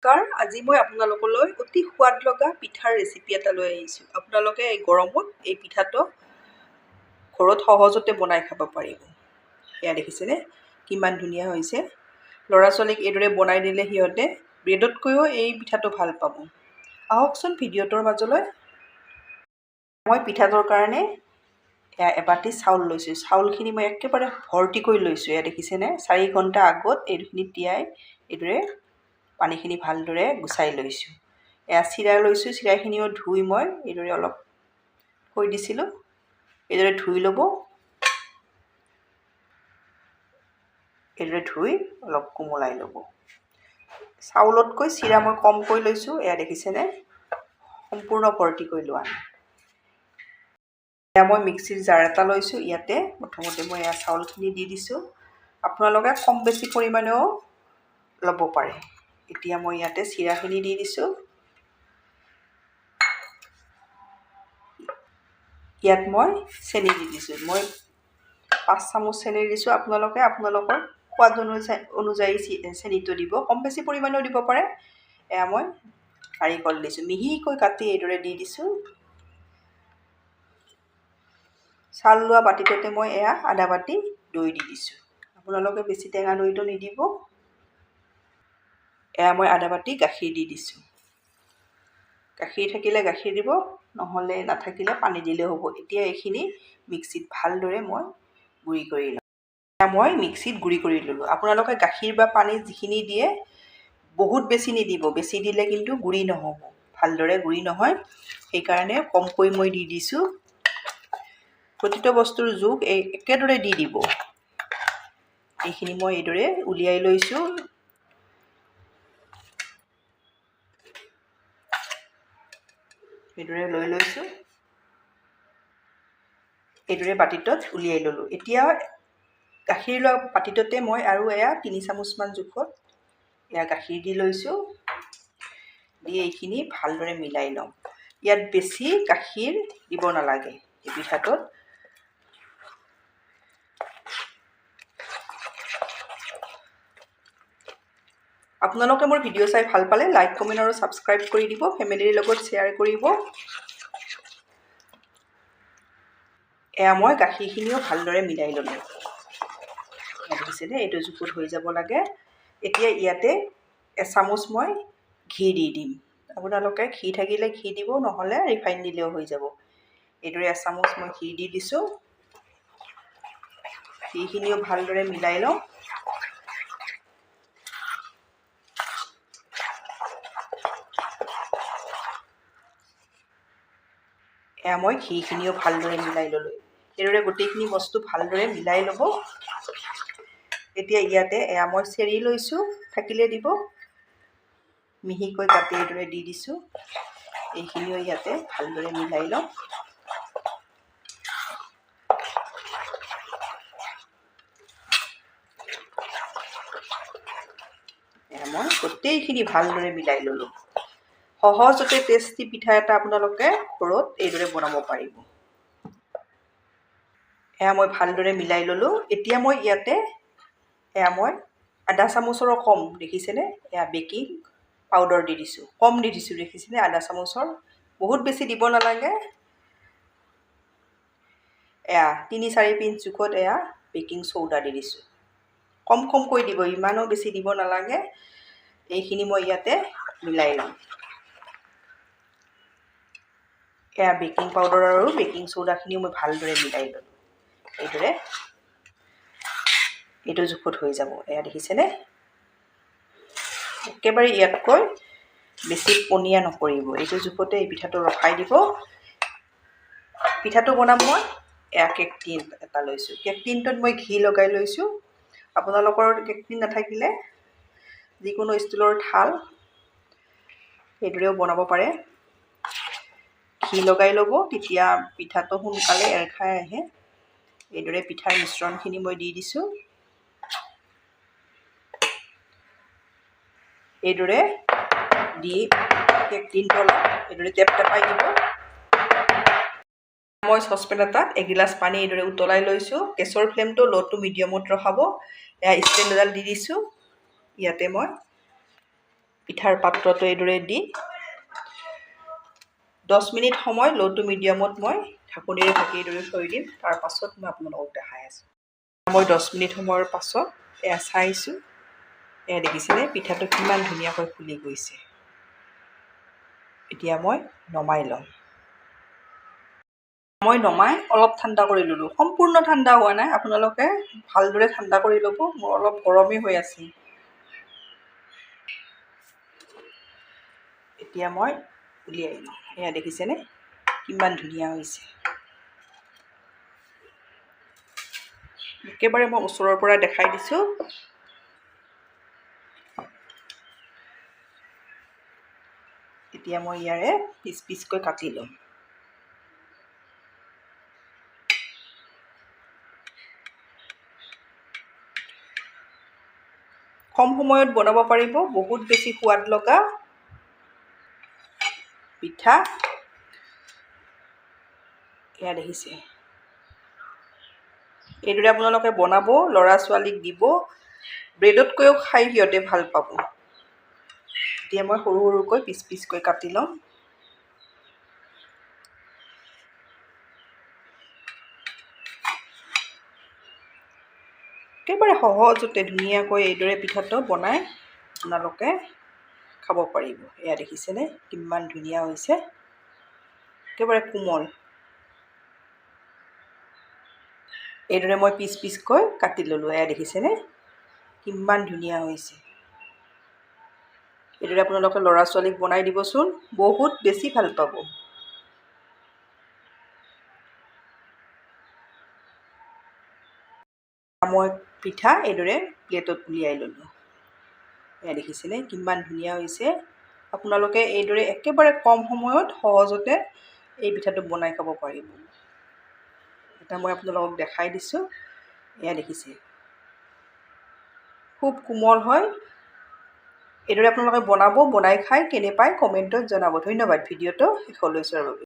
নমস্কাৰ। আজি মই আপোনালোকলৈ অতি সোৱাদ লগা পিঠাৰ ৰেচিপি এটা লৈ আহিছোঁ। আপোনালোকে এই গৰমত এই পিঠাটো ঘৰত সহজতে বনাই খাব পাৰিব। এয়া দেখিছেনে কিমান ধুনীয়া হৈছে। ল'ৰা ছোৱালীক এইদৰে বনাই দিলে সিহঁতে ব্ৰেডতকৈও এই পিঠাটো ভাল পাব। আহকচোন ভিডিঅ'টোৰ মাজলৈ। মই পিঠাটোৰ কাৰণে এবাটি চাউল লৈছোঁ। চাউলখিনি মই একেবাৰে ভৰ্তি কৰি লৈছোঁ। এয়া দেখিছেনে 4 ঘণ্টা আগত এইখিনি তিয়াই এইদৰে পানীখিনি ভালদৰে গুচাই লৈছোঁ। এয়া চিৰা লৈছোঁ। চিৰাখিনিও ধুই মই এইদৰে অলপ থৈ দিছিলোঁ। এইদৰে ধুই ল'ব। এইদৰে ধুই অলপ কোমলাই ল'ব। চাউলতকৈ চিৰা মই কমকৈ লৈছোঁ। এয়া দেখিছেনে সম্পূৰ্ণ ভৰ্তি কৰি লোৱা। এয়া মই মিক্সিৰ জাৰ এটা লৈছোঁ। ইয়াতে প্ৰথমতে মই এয়া চাউলখিনি দি দিছোঁ। আপোনালোকে কম বেছি পৰিমাণেও ল'ব পাৰে। এতিয়া মই ইয়াতে চিৰাখিনি দি দিছোঁ। ইয়াত মই চেনি দি দিছোঁ। মই 5 চামুচ চেনি দিছোঁ। আপোনালোকে আপোনালোকৰ সোৱাদ অনুযায়ী চেনিটো দিব। কম বেছি পৰিমাণেও দিব পাৰে। এয়া মই নাৰিকল দিছোঁ। মিহিকৈ কাটি এইদৰে দি দিছোঁ। চাউল লোৱা বাতিটোতে মই এয়া আধা বাতি দৈ দি দিছোঁ। আপোনালোকে বেছি টেঙা দৈটো নিদিব। এয়া মই আধা বাতি গাখীৰ দি দিছোঁ। গাখীৰ থাকিলে গাখীৰ দিব, নহ'লে নাথাকিলে পানী দিলেও হ'ব। এতিয়া এইখিনি মিক্সিত ভালদৰে মই গুড়ি কৰি লওঁ। মই মিক্সিত গুড়ি কৰি ল'লোঁ। আপোনালোকে গাখীৰ বা পানী যিখিনি দিয়ে বহুত বেছি নিদিব। বেছি দিলে কিন্তু গুড়ি নহ'ব, ভালদৰে গুড়ি নহয়। সেইকাৰণে কমকৈ মই দি দিছোঁ। প্ৰতিটো বস্তুৰ জোখ একেদৰে দি দিব। এইখিনি মই এইদৰে উলিয়াই লৈছোঁ। এইদৰে লৈ লৈছোঁ। এইদৰে বাতিটোত উলিয়াই ল'লোঁ। এতিয়া গাখীৰ লোৱা বাতিটোতে মই আৰু এয়া 3 চামুচমান জোখত এয়া গাখীৰ দি লৈছোঁ। দি এইখিনি ভালদৰে মিলাই লওঁ। ইয়াত বেছি গাখীৰ দিব নালাগে এই পিঠাটোত। আপোনালোকে মোৰ ভিডিঅ' চাই ভাল পালে লাইক, কমেণ্ট আৰু ছাবস্ক্ৰাইব কৰি দিব। ফেমিলিৰ লগত শ্বেয়াৰ কৰিব। এয়া মই গাখীৰখিনিও ভালদৰে মিলাই ল'লোঁ। দেখিছেনে এইটো জোখত হৈ যাব লাগে। এতিয়া ইয়াতে এচামুচ মই ঘি দি দিম। আপোনালোকে ঘি থাকিলে ঘি দিব, নহ'লে ৰিফাইন দিলেও হৈ যাব। এইদৰে এচামুচ মই ঘি দি দিছোঁ। ঘিখিনিও ভালদৰে মিলাই লওঁ। এয়া মই ঘিখিনিও ভালদৰে মিলাই ল'লোঁ। এইদৰে গোটেইখিনি বস্তু ভালদৰে মিলাই ল'ব। এতিয়া ইয়াতে এয়া মই চেৰি লৈছোঁ, থাকিলে দিব। মিহিকৈ কাটি এইদৰে দি দিছোঁ। এইখিনিও ইয়াতে ভালদৰে মিলাই লওঁ। এয়া মই গোটেইখিনি ভালদৰে মিলাই ল'লোঁ। সহজতে টেষ্টি পিঠা এটা আপোনালোকে ঘৰত এইদৰে বনাব পাৰিব। এয়া মই ভালদৰে মিলাই ল'লোঁ। এতিয়া মই ইয়াতে এয়া মই আধা চামুচৰো কম, দেখিছেনে এয়া বেকিং পাউডাৰ দি দিছোঁ। কম দি দিছোঁ, দেখিছেনে আধা চামুচৰ। বহুত বেছি দিব নালাগে। এয়া 3-4 পিঞ্চ জোখত এয়া বেকিং চৌডা দি দিছোঁ। কম কমকৈ দিব, ইমানো বেছি দিব নালাগে। এইখিনি মই ইয়াতে মিলাই লওঁ। এয়া বেকিং পাউডাৰ আৰু বেকিং চৌডাখিনিও মই ভালদৰে মিলাই ল'লোঁ। এইদৰে এইটো জোখত হৈ যাব। এয়া দেখিছেনে একেবাৰে ইয়াতকৈ বেছি পনীয়া নকৰিব। এইটো জোখতে এই পিঠাটো ৰখাই দিব। পিঠাটো বনাম মই এয়া কেক টিন এটা লৈছোঁ। কেক টিনটোত মই ঘি লগাই লৈছোঁ। আপোনালোকৰ কেক টিন নাথাকিলে যিকোনো ষ্টীলৰ থাল এইদৰেও বনাব পাৰে। ঘি লগাই ল'ব, তেতিয়া পিঠাটো সোনকালে এৰ খাই আহে। এইদৰে পিঠাৰ মিশ্ৰণখিনি মই দি দিছোঁ। এইদৰে দি কেক টিনটো অলপ এইদৰে টেপটেপাই দিব। মই চচপেন এটাত এগিলাচ পানী এইদৰে উতলাই লৈছোঁ। গেছৰ ফ্লেমটো ল' টু মিডিয়ামত ৰখাব। এয়া ষ্টেণ্ড এডাল দি দিছোঁ। ইয়াতে মই পিঠাৰ পাত্ৰটো এইদৰে দি 10 মিনিট সময় ল' টু মিডিয়ামত মই ঢাকনিৰে ঢাকি এইদৰে থৈ দিম। তাৰ পাছত মই আপোনালোকক দেখাই আছোঁ। মই 10 মিনিট সময়ৰ পাছত এয়া চাইছোঁ। এয়া দেখিছেনে পিঠাটো কিমান ধুনীয়াকৈ ফুলি গৈছে। এতিয়া মই নমাই ল'ম। মই নমাই অলপ ঠাণ্ডা কৰি ল'লোঁ। সম্পূৰ্ণ ঠাণ্ডা হোৱা নাই, আপোনালোকে ভালদৰে ঠাণ্ডা কৰি ল'ব। মোৰ অলপ গৰমেই হৈ আছে। এতিয়া মই উলিয়াই লওঁ। এয়া দেখিছেনে কিমান ধুনীয়া হৈছে। একেবাৰে মই ওচৰৰ পৰা দেখাই দিছোঁ। এতিয়া মই ইয়াৰে পিচ পিচকৈ কাটি ল'ম। কম সময়ত বনাব পাৰিব, বহুত বেছি সোৱাদ লগা পিঠা। এয়া দেখিছে, এইদৰে আপোনালোকে বনাব, ল'ৰা ছোৱালীক দিব, ব্ৰেডতকৈও খাই সিহঁতে ভাল পাব। এতিয়া মই সৰু সৰুকৈ পিচ পিচকৈ কাটি ল'ম। একেবাৰে সহজতে ধুনীয়াকৈ এইদৰে পিঠাটো বনাই আপোনালোকে খাব পাৰিব। এয়া দেখিছেনে কিমান ধুনীয়া হৈছে, একেবাৰে কোমল। এইদৰে মই পিচ পিচকৈ কাটি ল'লোঁ। এয়া দেখিছেনে কিমান ধুনীয়া হৈছে। এইদৰে আপোনালোকে ল'ৰা ছোৱালীক বনাই দিবচোন, বহুত বেছি ভাল পাব। মই পিঠা এইদৰে প্লেটত উলিয়াই ল'লোঁ। এয়া দেখিছেনে কিমান ধুনীয়া হৈছে। আপোনালোকে এইদৰে একেবাৰে কম সময়ত সহজতে এই পিঠাটো বনাই খাব পাৰিব। এটা মই আপোনালোকক দেখাই দিছোঁ। এয়া দেখিছে খুব কোমল হয়। এইদৰে আপোনালোকে বনাব, বনাই খাই কেনে পায় কমেণ্টত জনাব। ধন্যবাদ ভিডিঅ'টো শেষলৈ চোৱাৰ বাবে।